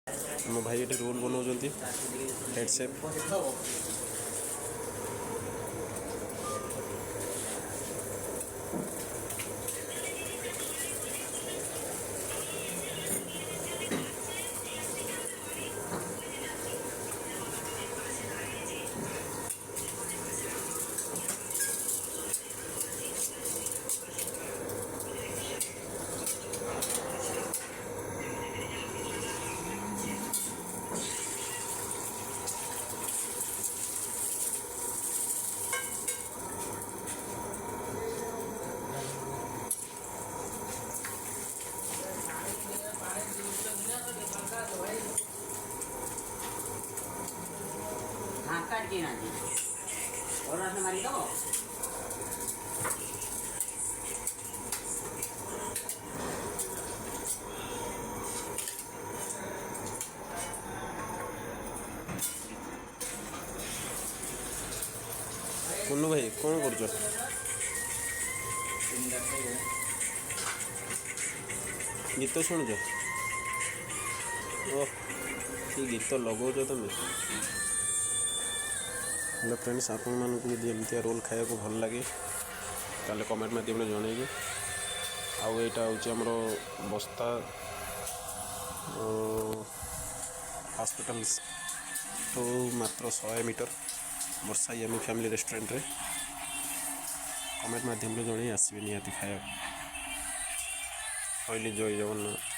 मो भाई ये रोल बनाऊँ हेड शेफ। हाँ काट के ना जी और आपने मारी दो मुन्नू भाई कौन कर गीत शुणुच ओह कि गीत लगाऊच तुम। हेलो फ्रेंड्स, आपण मानक जमी रोल खाया को भल लगे ताले कमेंट माध्यम जनइबे। आउ यहाँ हूँ आमर बस्ता हॉस्पिटल्स तो मात्र 100 मीटर वर्षा यमी फैमिली रेस्टोरेंट रे कमेंट माध्यम जन आसबे निहाती खाया कहली जय जगन्नाथ।